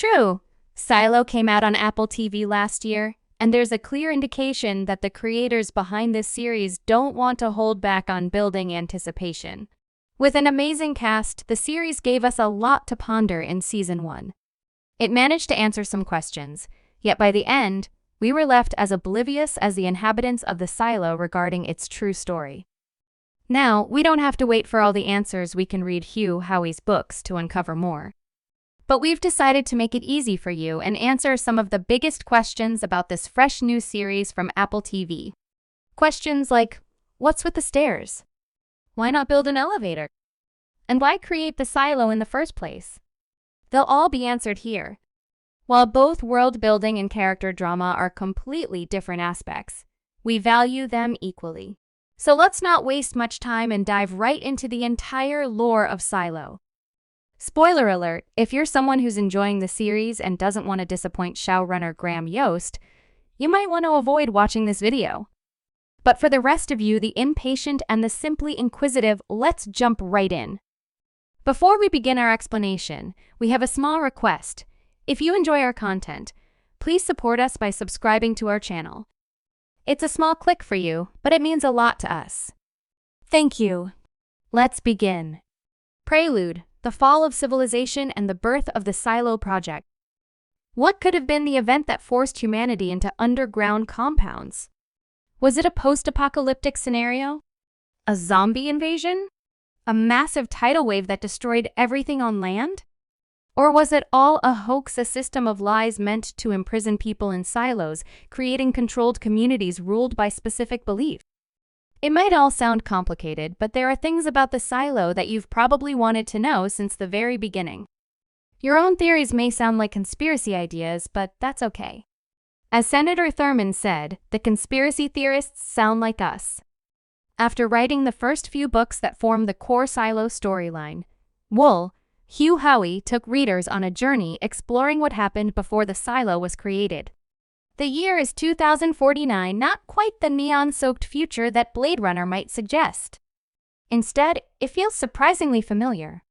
True. Silo came out on Apple TV last year, and there's a clear indication that the creators behind this series don't want to hold back on building anticipation. With an amazing cast, the series gave us a lot to ponder in Season 1. It managed to answer some questions, yet by the end, we were left as oblivious as the inhabitants of the silo regarding its true story. Now, we don't have to wait for all the answers. We can read Hugh Howey's books to uncover more. But we've decided to make it easy for you and answer some of the biggest questions about this fresh new series from Apple TV. Questions like, what's with the stairs? Why not build an elevator? And why create the silo in the first place? They'll all be answered here. While both world building and character drama are completely different aspects, we value them equally. So let's not waste much time and dive right into the entire lore of Silo. Spoiler alert, if you're someone who's enjoying the series and doesn't want to disappoint showrunner Graham Yost, you might want to avoid watching this video. But for the rest of you, the impatient and the simply inquisitive, let's jump right in. Before we begin our explanation, we have a small request. If you enjoy our content, please support us by subscribing to our channel. It's a small click for you, but it means a lot to us. Thank you. Let's begin. Prelude, the fall of civilization and the birth of the Silo Project. What could have been the event that forced humanity into underground compounds? Was it a post-apocalyptic scenario? A zombie invasion? A massive tidal wave that destroyed everything on land? Or was it all a hoax, a system of lies meant to imprison people in silos, creating controlled communities ruled by specific belief? It might all sound complicated, but there are things about the silo that you've probably wanted to know since the very beginning. Your own theories may sound like conspiracy ideas, but that's okay. As Senator Thurman said, the conspiracy theorists sound like us. After writing the first few books that form the core Silo storyline, Hugh Howey took readers on a journey exploring what happened before the silo was created. The year is 2049, not quite the neon-soaked future that Blade Runner might suggest. Instead, it feels surprisingly familiar.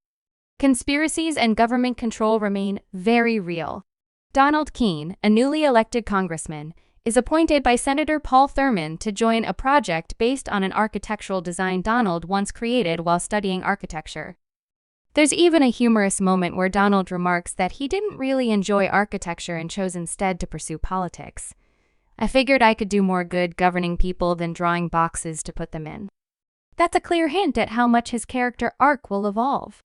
Conspiracies and government control remain very real. Donald Keene, a newly elected congressman, is appointed by Senator Paul Thurman to join a project based on an architectural design Donald once created while studying architecture. There's even a humorous moment where Donald remarks that he didn't really enjoy architecture and chose instead to pursue politics. I figured I could do more good governing people than drawing boxes to put them in. That's a clear hint at how much his character arc will evolve.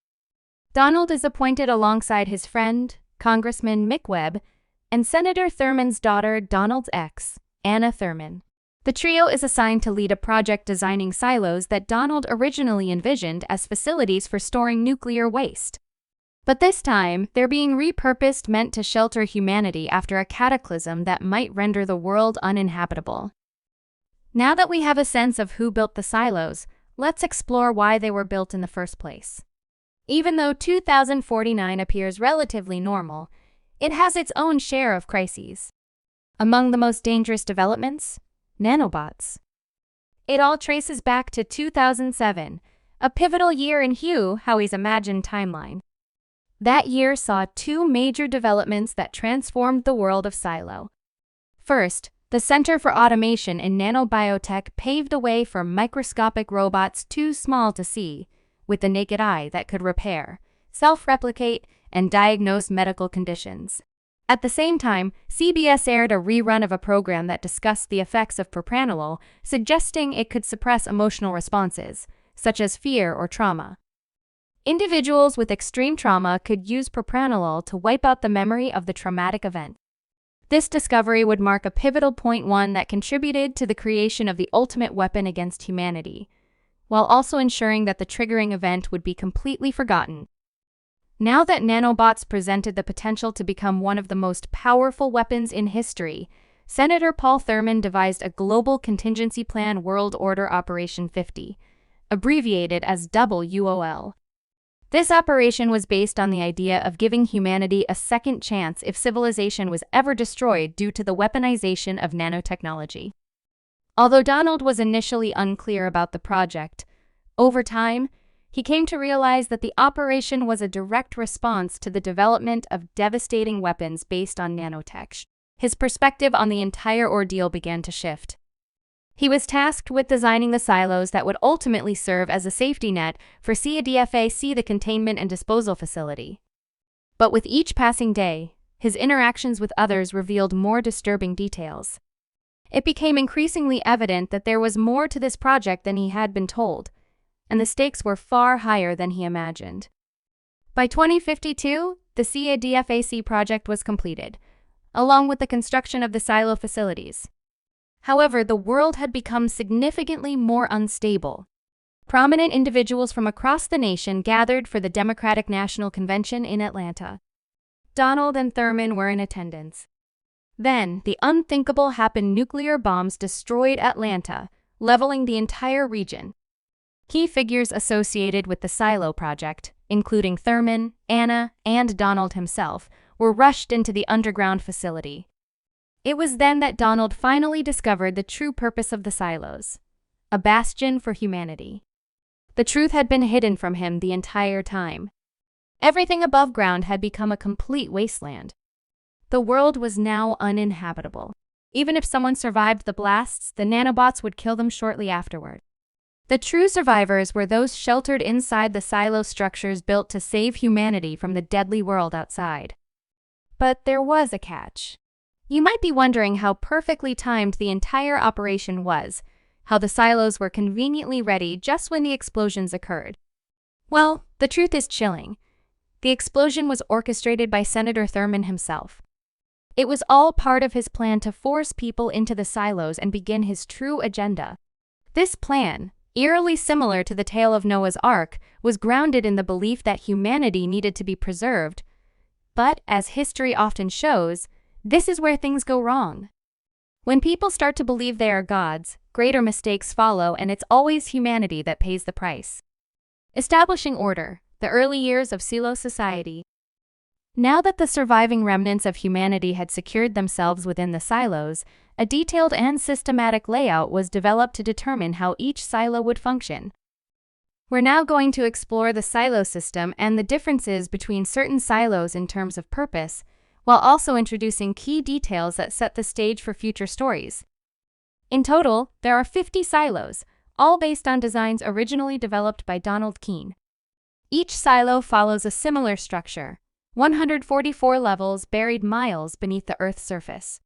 Donald is appointed alongside his friend, Congressman Mick Webb, and Senator Thurman's daughter, Donald's ex, Anna Thurman. The trio is assigned to lead a project designing silos that Donald originally envisioned as facilities for storing nuclear waste. But this time, they're being repurposed, meant to shelter humanity after a cataclysm that might render the world uninhabitable. Now that we have a sense of who built the silos, let's explore why they were built in the first place. Even though 2049 appears relatively normal, it has its own share of crises. Among the most dangerous developments, nanobots. It all traces back to 2007, a pivotal year in Hugh Howey's imagined timeline. That year saw two major developments that transformed the world of Silo. First, the Center for Automation in Nanobiotech paved the way for microscopic robots too small to see, with the naked eye that could repair, self-replicate, and diagnose medical conditions. At the same time, CBS aired a rerun of a program that discussed the effects of propranolol, suggesting it could suppress emotional responses, such as fear or trauma. Individuals with extreme trauma could use propranolol to wipe out the memory of the traumatic event. This discovery would mark a pivotal point, one that contributed to the creation of the ultimate weapon against humanity, while also ensuring that the triggering event would be completely forgotten. Now that nanobots presented the potential to become one of the most powerful weapons in history, Senator Paul Thurman devised a global contingency plan, World Order Operation 50, abbreviated as WOL. This operation was based on the idea of giving humanity a second chance if civilization was ever destroyed due to the weaponization of nanotechnology. Although Donald was initially unclear about the project, over time, he came to realize that the operation was a direct response to the development of devastating weapons based on nanotech. His perspective on the entire ordeal began to shift. He was tasked with designing the silos that would ultimately serve as a safety net for CADFAC, the containment and disposal facility. But with each passing day, his interactions with others revealed more disturbing details. It became increasingly evident that there was more to this project than he had been told, and the stakes were far higher than he imagined. By 2052, the CADFAC project was completed, along with the construction of the silo facilities. However, the world had become significantly more unstable. Prominent individuals from across the nation gathered for the Democratic National Convention in Atlanta. Donald and Thurman were in attendance. Then, the unthinkable happened: nuclear bombs destroyed Atlanta, leveling the entire region. Key figures associated with the silo project, including Thurman, Anna, and Donald himself, were rushed into the underground facility. It was then that Donald finally discovered the true purpose of the silos: a bastion for humanity. The truth had been hidden from him the entire time. Everything above ground had become a complete wasteland. The world was now uninhabitable. Even if someone survived the blasts, the nanobots would kill them shortly afterward. The true survivors were those sheltered inside the silo structures built to save humanity from the deadly world outside. But there was a catch. You might be wondering how perfectly timed the entire operation was, how the silos were conveniently ready just when the explosions occurred. Well, the truth is chilling. The explosion was orchestrated by Senator Thurman himself. It was all part of his plan to force people into the silos and begin his true agenda. This plan, eerily similar to the tale of Noah's Ark, was grounded in the belief that humanity needed to be preserved. But, as history often shows, this is where things go wrong. When people start to believe they are gods, greater mistakes follow, and it's always humanity that pays the price. Establishing order: the early years of silo society. Now that the surviving remnants of humanity had secured themselves within the silos, a detailed and systematic layout was developed to determine how each silo would function. We're now going to explore the silo system and the differences between certain silos in terms of purpose, while also introducing key details that set the stage for future stories. In total, there are 50 silos, all based on designs originally developed by Donald Keene. Each silo follows a similar structure: 144 levels buried miles beneath the Earth's surface.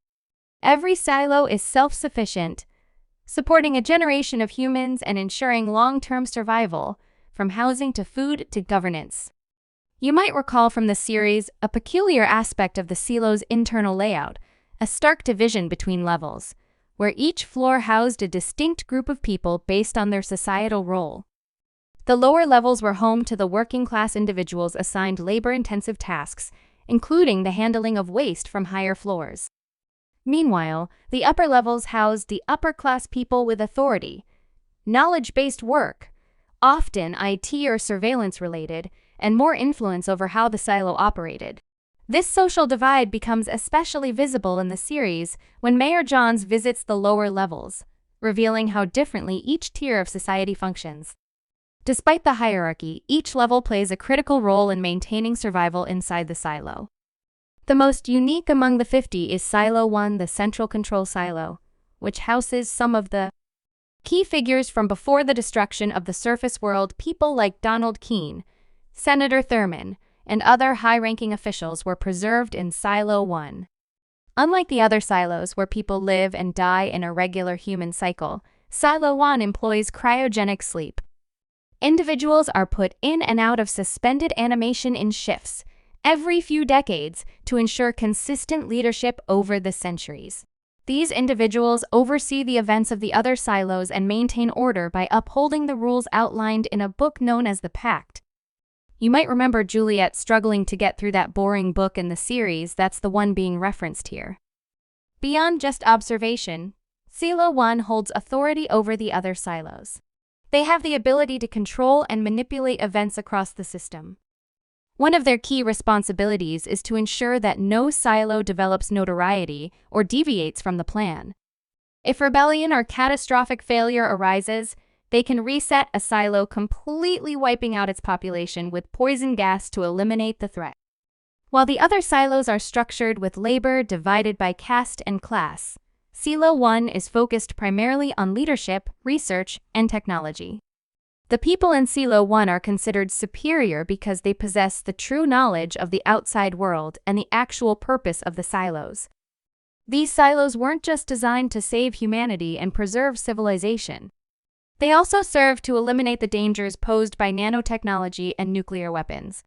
Every silo is self-sufficient, supporting a generation of humans and ensuring long-term survival, from housing to food to governance. You might recall from the series a peculiar aspect of the silo's internal layout: a stark division between levels, where each floor housed a distinct group of people based on their societal role. The lower levels were home to the working-class individuals assigned labor-intensive tasks, including the handling of waste from higher floors. Meanwhile, the upper levels housed the upper-class people with authority, knowledge-based work, often IT or surveillance-related, and more influence over how the silo operated. This social divide becomes especially visible in the series when Mayor Johns visits the lower levels, revealing how differently each tier of society functions. Despite the hierarchy, each level plays a critical role in maintaining survival inside the silo. The most unique among the 50 is Silo 1, the Central Control Silo, which houses some of the key figures from before the destruction of the surface world. People like Donald Keene, Senator Thurman, and other high-ranking officials were preserved in Silo 1. Unlike the other silos where people live and die in a regular human cycle, Silo 1 employs cryogenic sleep. Individuals are put in and out of suspended animation in shifts every few decades to ensure consistent leadership over the centuries. These individuals oversee the events of the other silos and maintain order by upholding the rules outlined in a book known as the Pact. You might remember Juliet struggling to get through that boring book in the series. That's the one being referenced here. Beyond just observation, Silo 1 holds authority over the other silos. They have the ability to control and manipulate events across the system. One of their key responsibilities is to ensure that no silo develops notoriety or deviates from the plan. If rebellion or catastrophic failure arises, They can reset a silo, completely wiping out its population with poison gas to eliminate the threat. While the other silos are structured with labor divided by caste and class, Silo 1 is focused primarily on leadership, research, and technology. The people in Silo 1 are considered superior because they possess the true knowledge of the outside world and the actual purpose of the silos. These silos weren't just designed to save humanity and preserve civilization. They also serve to eliminate the dangers posed by nanotechnology and nuclear weapons.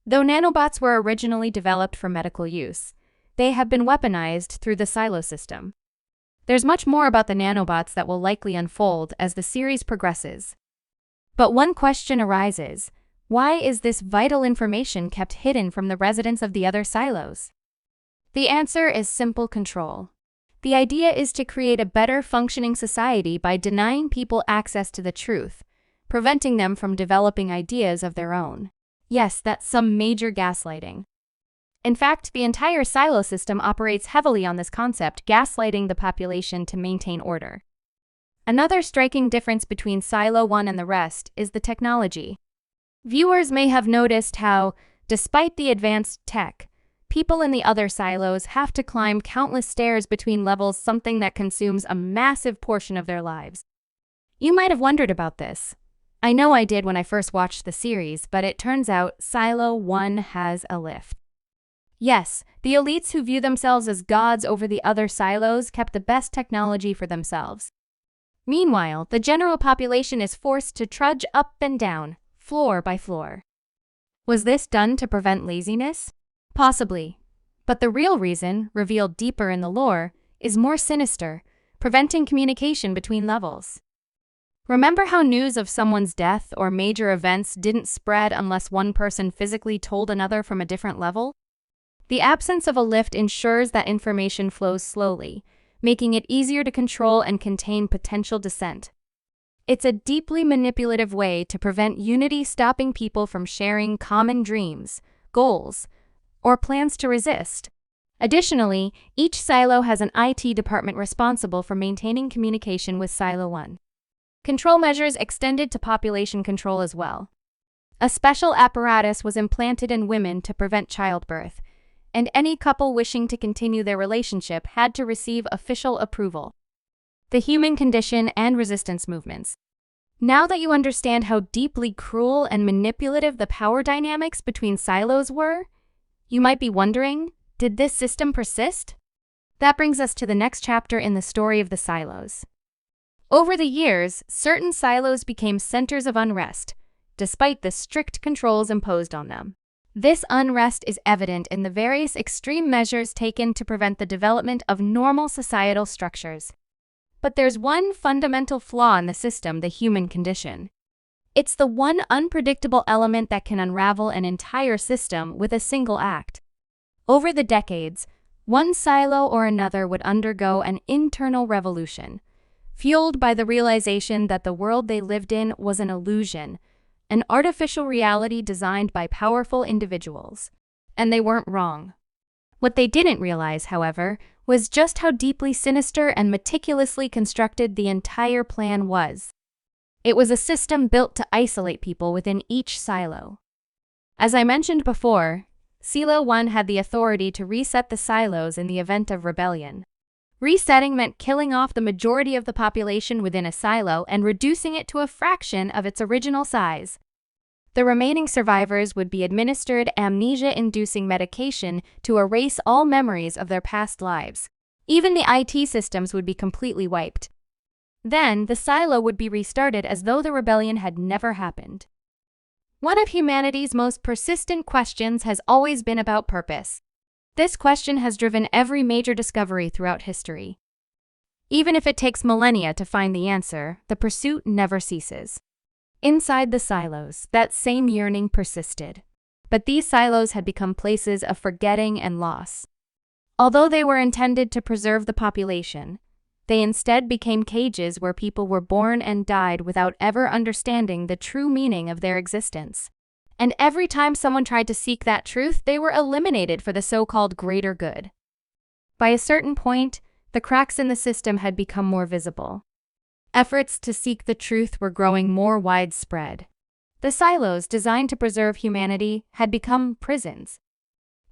Though nanobots were originally developed for medical use, they have been weaponized through the silo system. There's much more about the nanobots that will likely unfold as the series progresses. But one question arises: why is this vital information kept hidden from the residents of the other silos? The answer is simple: control. The idea is to create a better functioning society by denying people access to the truth, preventing them from developing ideas of their own. Yes, that's some major gaslighting. In fact, the entire silo system operates heavily on this concept, gaslighting the population to maintain order. Another striking difference between Silo 1 and the rest is the technology. Viewers may have noticed how, despite the advanced tech, people in the other silos have to climb countless stairs between levels, something that consumes a massive portion of their lives. You might have wondered about this. I know I did when I first watched the series, but it turns out Silo 1 has a lift. Yes, the elites who view themselves as gods over the other silos kept the best technology for themselves. Meanwhile, the general population is forced to trudge up and down, floor by floor. Was this done to prevent laziness? Possibly. But the real reason, revealed deeper in the lore, is more sinister, preventing communication between levels. Remember how news of someone's death or major events didn't spread unless one person physically told another from a different level? The absence of a lift ensures that information flows slowly, making it easier to control and contain potential dissent. It's a deeply manipulative way to prevent unity, stopping people from sharing common dreams, goals, or plans to resist. Additionally, each silo has an IT department responsible for maintaining communication with Silo 1. Control measures extended to population control as well. A special apparatus was implanted in women to prevent childbirth, and any couple wishing to continue their relationship had to receive official approval. The human condition and resistance movements. Now that you understand how deeply cruel and manipulative the power dynamics between silos were, you might be wondering, did this system persist? That brings us to the next chapter in the story of the silos. Over the years, certain silos became centers of unrest, despite the strict controls imposed on them. This unrest is evident in the various extreme measures taken to prevent the development of normal societal structures. But there's one fundamental flaw in the system: the human condition. It's the one unpredictable element that can unravel an entire system with a single act. Over the decades, one silo or another would undergo an internal revolution, fueled by the realization that the world they lived in was an illusion, an artificial reality designed by powerful individuals. And they weren't wrong. What they didn't realize, however, was just how deeply sinister and meticulously constructed the entire plan was. It was a system built to isolate people within each silo. As I mentioned before, Silo 1 had the authority to reset the silos in the event of rebellion. Resetting meant killing off the majority of the population within a silo and reducing it to a fraction of its original size. The remaining survivors would be administered amnesia-inducing medication to erase all memories of their past lives. Even the IT systems would be completely wiped. Then, the silo would be restarted as though the rebellion had never happened. One of humanity's most persistent questions has always been about purpose. This question has driven every major discovery throughout history. Even if it takes millennia to find the answer, the pursuit never ceases. Inside the silos, that same yearning persisted. But these silos had become places of forgetting and loss. Although they were intended to preserve the population, they instead became cages where people were born and died without ever understanding the true meaning of their existence. And every time someone tried to seek that truth, they were eliminated for the so-called greater good. By a certain point, the cracks in the system had become more visible. Efforts to seek the truth were growing more widespread. The silos, designed to preserve humanity, had become prisons.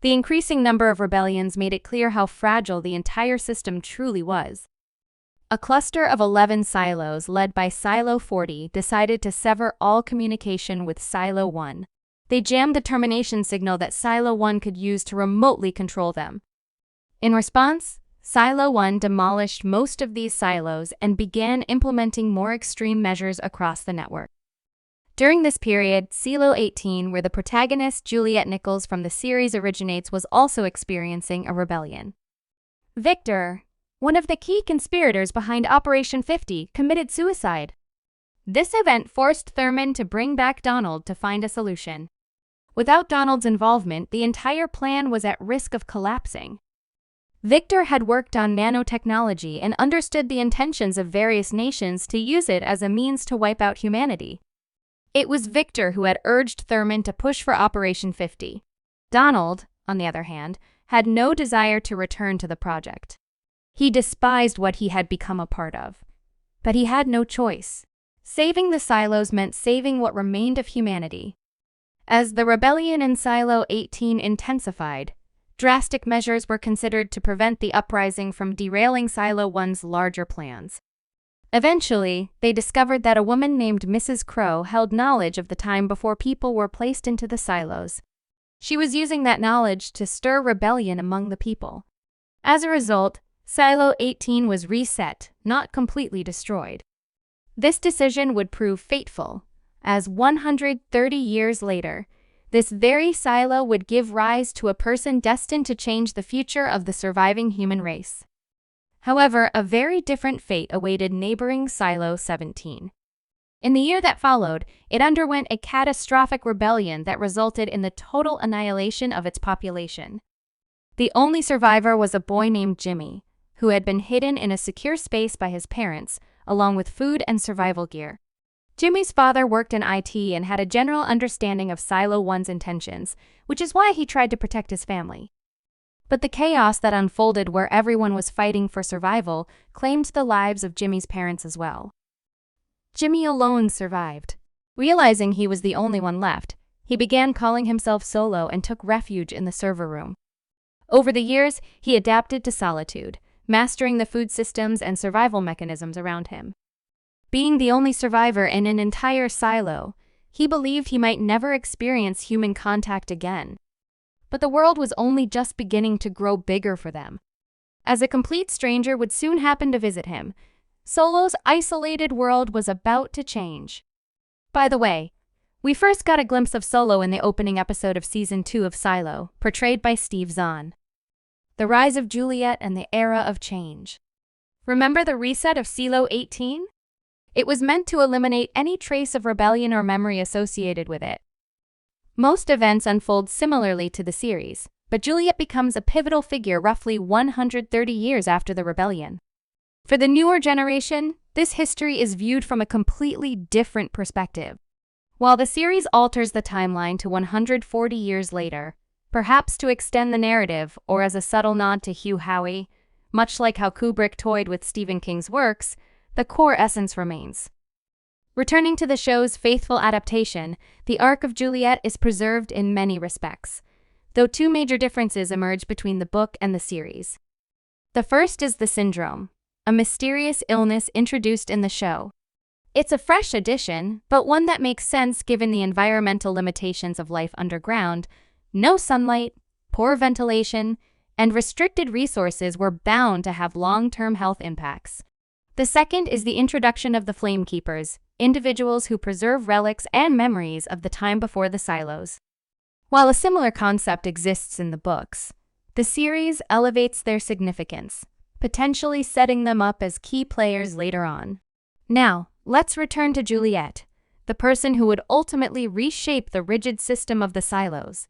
The increasing number of rebellions made it clear how fragile the entire system truly was. A cluster of 11 silos led by Silo 40 decided to sever all communication with Silo 1. They jammed the termination signal that Silo 1 could use to remotely control them. In response, Silo 1 demolished most of these silos and began implementing more extreme measures across the network. During this period, Silo 18, where the protagonist Juliet Nichols from the series originates, was also experiencing a rebellion. Victor, one of the key conspirators behind Operation 50, committed suicide. This event forced Thurman to bring back Donald to find a solution. Without Donald's involvement, the entire plan was at risk of collapsing. Victor had worked on nanotechnology and understood the intentions of various nations to use it as a means to wipe out humanity. It was Victor who had urged Thurman to push for Operation 50. Donald, on the other hand, had no desire to return to the project. He despised what he had become a part of. But he had no choice. Saving the silos meant saving what remained of humanity. As the rebellion in Silo 18 intensified, drastic measures were considered to prevent the uprising from derailing Silo 1's larger plans. Eventually, they discovered that a woman named Mrs. Crow held knowledge of the time before people were placed into the silos. She was using that knowledge to stir rebellion among the people. As a result, Silo 18 was reset, not completely destroyed. This decision would prove fateful, as 130 years later, this very silo would give rise to a person destined to change the future of the surviving human race. However, a very different fate awaited neighboring Silo 17. In the year that followed, it underwent a catastrophic rebellion that resulted in the total annihilation of its population. The only survivor was a boy named Jimmy, who had been hidden in a secure space by his parents, along with food and survival gear. Jimmy's father worked in IT and had a general understanding of Silo 1's intentions, which is why he tried to protect his family. But the chaos that unfolded where everyone was fighting for survival claimed the lives of Jimmy's parents as well. Jimmy alone survived. Realizing he was the only one left, he began calling himself Solo and took refuge in the server room. Over the years, he adapted to solitude, mastering the food systems and survival mechanisms around him. Being the only survivor in an entire silo, he believed he might never experience human contact again. But the world was only just beginning to grow bigger for them. As a complete stranger would soon happen to visit him, Solo's isolated world was about to change. By the way, we first got a glimpse of Solo in the opening episode of Season 2 of Silo, portrayed by Steve Zahn. The Rise of Juliet and the Era of Change. Remember the reset of Silo 18? It was meant to eliminate any trace of rebellion or memory associated with it. Most events unfold similarly to the series, but Juliet becomes a pivotal figure roughly 130 years after the rebellion. For the newer generation, this history is viewed from a completely different perspective. While the series alters the timeline to 140 years later, perhaps to extend the narrative or as a subtle nod to Hugh Howey, much like how Kubrick toyed with Stephen King's works, the core essence remains. Returning to the show's faithful adaptation, the arc of Juliet is preserved in many respects, though two major differences emerge between the book and the series. The first is the syndrome, a mysterious illness introduced in the show. It's a fresh addition, but one that makes sense given the environmental limitations of life underground. No sunlight, poor ventilation, and restricted resources were bound to have long-term health impacts. The second is the introduction of the Flame Keepers, individuals who preserve relics and memories of the time before the silos. While a similar concept exists in the books, the series elevates their significance, potentially setting them up as key players later on. Now, let's return to Juliet, the person who would ultimately reshape the rigid system of the silos.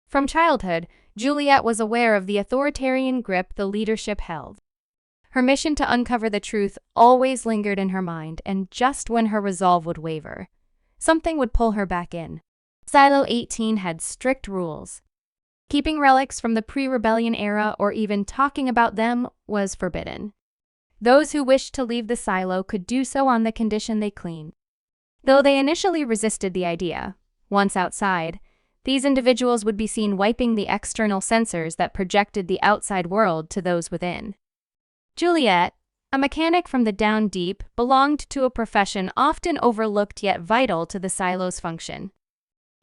From childhood, Juliet was aware of the authoritarian grip the leadership held. Her mission to uncover the truth always lingered in her mind, and just when her resolve would waver, something would pull her back in. Silo 18 had strict rules. Keeping relics from the pre-rebellion era or even talking about them was forbidden. Those who wished to leave the silo could do so on the condition they clean. Though they initially resisted the idea, once outside, these individuals would be seen wiping the external sensors that projected the outside world to those within. Juliet, a mechanic from the down deep, belonged to a profession often overlooked yet vital to the silo's function.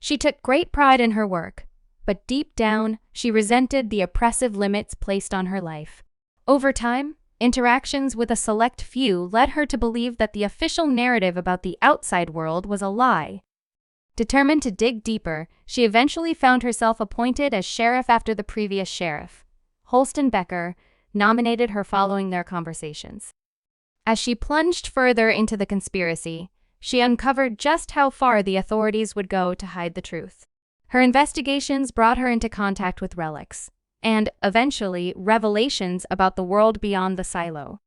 She took great pride in her work, but deep down, she resented the oppressive limits placed on her life. Over time, interactions with a select few led her to believe that the official narrative about the outside world was a lie. Determined to dig deeper, she eventually found herself appointed as sheriff after the previous sheriff, Holston Becker, nominated her following their conversations. As she plunged further into the conspiracy, she uncovered just how far the authorities would go to hide the truth. Her investigations brought her into contact with relics, and, eventually, revelations about the world beyond the silo.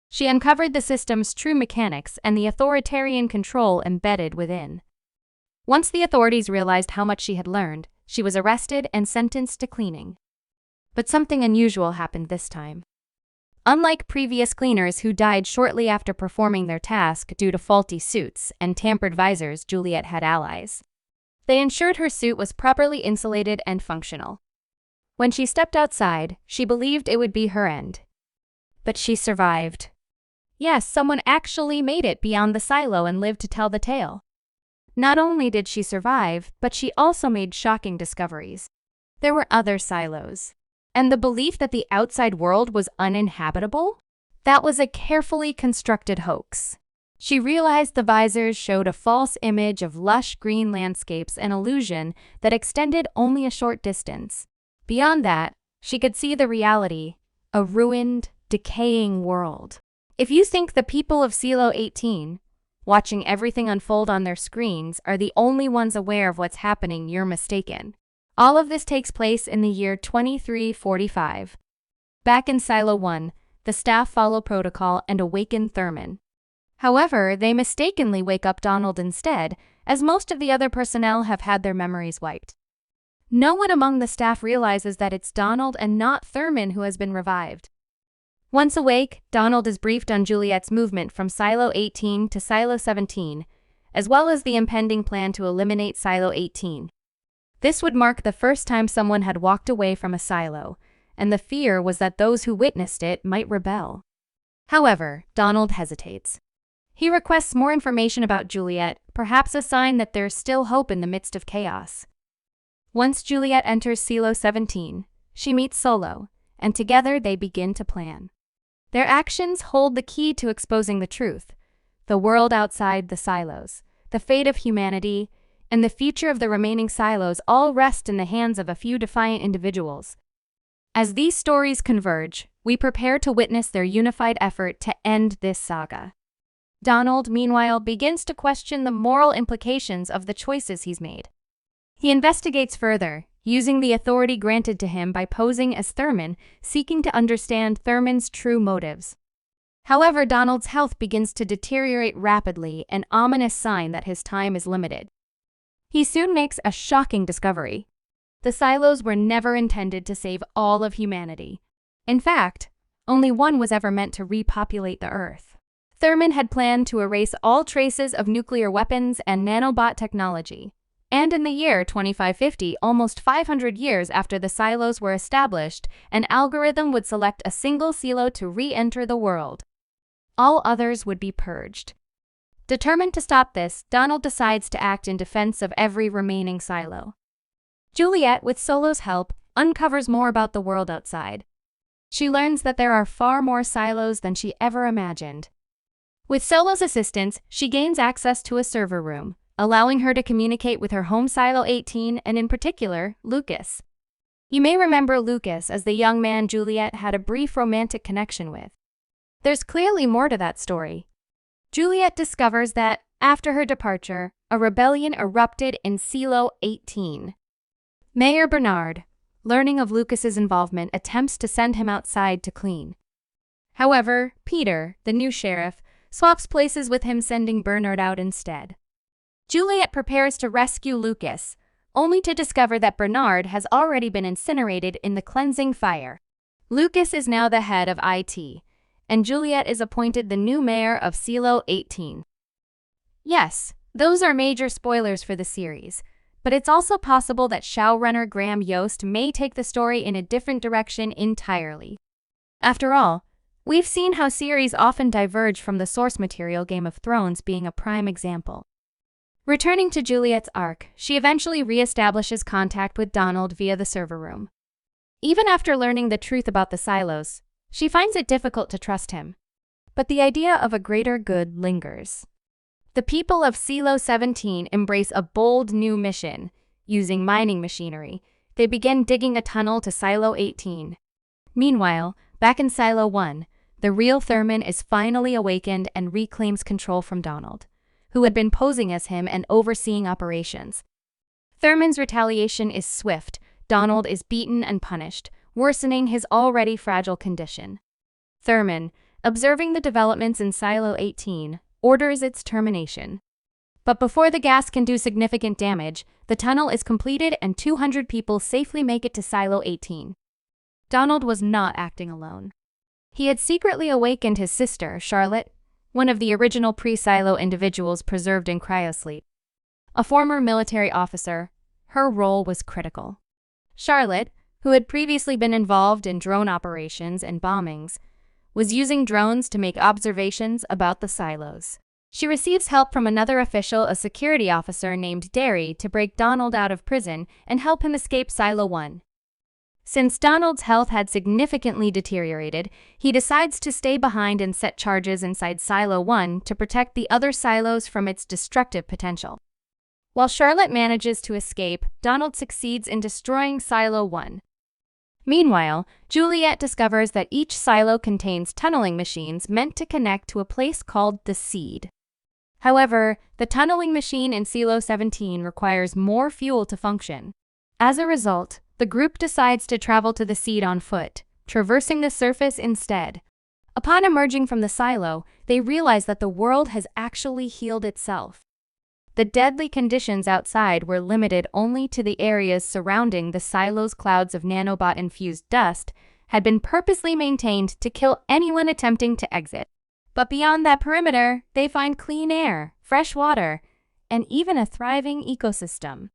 She uncovered the system's true mechanics and the authoritarian control embedded within. Once the authorities realized how much she had learned, she was arrested and sentenced to cleaning. But something unusual happened this time. Unlike previous cleaners who died shortly after performing their task due to faulty suits and tampered visors, Juliet had allies. They ensured her suit was properly insulated and functional. When she stepped outside, she believed it would be her end. But she survived. Yes, someone actually made it beyond the silo and lived to tell the tale. Not only did she survive, but she also made shocking discoveries. There were other silos. And the belief that the outside world was uninhabitable? That was a carefully constructed hoax. She realized the visors showed a false image of lush green landscapes, an illusion that extended only a short distance. Beyond that, she could see the reality, a ruined, decaying world. If you think the people of Silo 18, watching everything unfold on their screens, are the only ones aware of what's happening, you're mistaken. All of this takes place in the year 2345. Back in Silo 1, the staff follow protocol and awaken Thurman. However, they mistakenly wake up Donald instead, as most of the other personnel have had their memories wiped. No one among the staff realizes that it's Donald and not Thurman who has been revived. Once awake, Donald is briefed on Juliet's movement from Silo 18 to Silo 17, as well as the impending plan to eliminate Silo 18. This would mark the first time someone had walked away from a silo, and the fear was that those who witnessed it might rebel. However, Donald hesitates. He requests more information about Juliet, perhaps a sign that there's still hope in the midst of chaos. Once Juliet enters Silo 17, she meets Solo, and together they begin to plan. Their actions hold the key to exposing the truth, the world outside the silos, the fate of humanity, and the future of the remaining silos all rest in the hands of a few defiant individuals. As these stories converge, we prepare to witness their unified effort to end this saga. Donald, meanwhile, begins to question the moral implications of the choices he's made. He investigates further, using the authority granted to him by posing as Thurman, seeking to understand Thurman's true motives. However, Donald's health begins to deteriorate rapidly, an ominous sign that his time is limited. He soon makes a shocking discovery. The silos were never intended to save all of humanity. In fact, only one was ever meant to repopulate the Earth. Thurman had planned to erase all traces of nuclear weapons and nanobot technology. And in the year 2550, almost 500 years after the silos were established, an algorithm would select a single silo to re-enter the world. All others would be purged. Determined to stop this, Donald decides to act in defense of every remaining silo. Juliet, with Solo's help, uncovers more about the world outside. She learns that there are far more silos than she ever imagined. With Solo's assistance, she gains access to a server room, allowing her to communicate with her home Silo 18 and, in particular, Lucas. You may remember Lucas as the young man Juliet had a brief romantic connection with. There's clearly more to that story. Juliet discovers that, after her departure, a rebellion erupted in Silo 18. Mayor Bernard, learning of Lucas's involvement, attempts to send him outside to clean. However, Peter, the new sheriff, swaps places with him, sending Bernard out instead. Juliet prepares to rescue Lucas, only to discover that Bernard has already been incinerated in the cleansing fire. Lucas is now the head of IT, and Juliet is appointed the new mayor of Silo 18. Yes, those are major spoilers for the series, but it's also possible that showrunner Graham Yost may take the story in a different direction entirely. After all, we've seen how series often diverge from the source material, Game of Thrones being a prime example. Returning to Juliet's arc, she eventually reestablishes contact with Donald via the server room. Even after learning the truth about the silos, she finds it difficult to trust him. But the idea of a greater good lingers. The people of Silo 17 embrace a bold new mission. Using mining machinery, they begin digging a tunnel to Silo 18. Meanwhile, back in Silo 1, the real Thurman is finally awakened and reclaims control from Donald, who had been posing as him and overseeing operations. Thurman's retaliation is swift. Donald is beaten and punished, worsening his already fragile condition. Thurman, observing the developments in Silo 18, orders its termination. But before the gas can do significant damage, the tunnel is completed and 200 people safely make it to Silo 18. Donald was not acting alone. He had secretly awakened his sister, Charlotte, one of the original pre-Silo individuals preserved in cryosleep. A former military officer, her role was critical. Charlotte, who had previously been involved in drone operations and bombings, was using drones to make observations about the silos. She receives help from another official, a security officer named Derry, to break Donald out of prison and help him escape Silo 1. Since Donald's health had significantly deteriorated, he decides to stay behind and set charges inside Silo 1 to protect the other silos from its destructive potential. While Charlotte manages to escape, Donald succeeds in destroying Silo 1. Meanwhile, Juliet discovers that each silo contains tunneling machines meant to connect to a place called the Seed. However, the tunneling machine in Silo 17 requires more fuel to function. As a result, the group decides to travel to the Seed on foot, traversing the surface instead. Upon emerging from the silo, they realize that the world has actually healed itself. The deadly conditions outside were limited only to the areas surrounding the silos. Clouds of nanobot-infused dust had been purposely maintained to kill anyone attempting to exit. But beyond that perimeter, they find clean air, fresh water, and even a thriving ecosystem.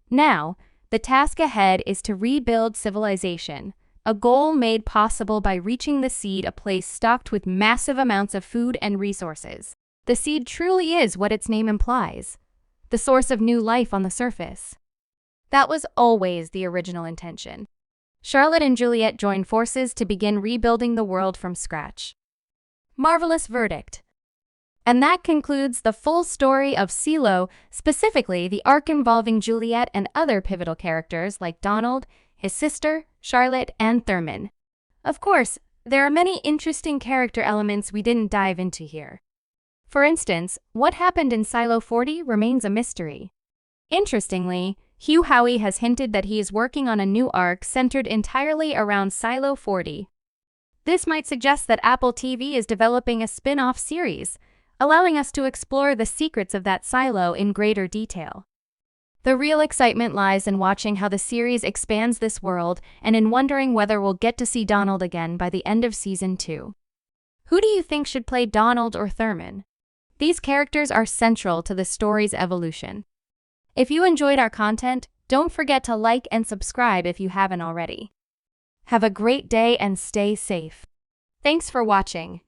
Now, the task ahead is to rebuild civilization, a goal made possible by reaching the Seed, a place stocked with massive amounts of food and resources. The Seed truly is what its name implies, the source of new life on the surface. That was always the original intention. Charlotte and Juliet join forces to begin rebuilding the world from scratch. Marvelous verdict. And that concludes the full story of Silo, specifically the arc involving Juliet and other pivotal characters like Donald, his sister, Charlotte, and Thurman. Of course, there are many interesting character elements we didn't dive into here. For instance, what happened in Silo 40 remains a mystery. Interestingly, Hugh Howey has hinted that he is working on a new arc centered entirely around Silo 40. This might suggest that Apple TV is developing a spin-off series, allowing us to explore the secrets of that silo in greater detail. The real excitement lies in watching how the series expands this world and in wondering whether we'll get to see Donald again by the end of Season 2. Who do you think should play Donald or Thurman? These characters are central to the story's evolution. If you enjoyed our content, don't forget to like and subscribe if you haven't already. Have a great day and stay safe. Thanks for watching.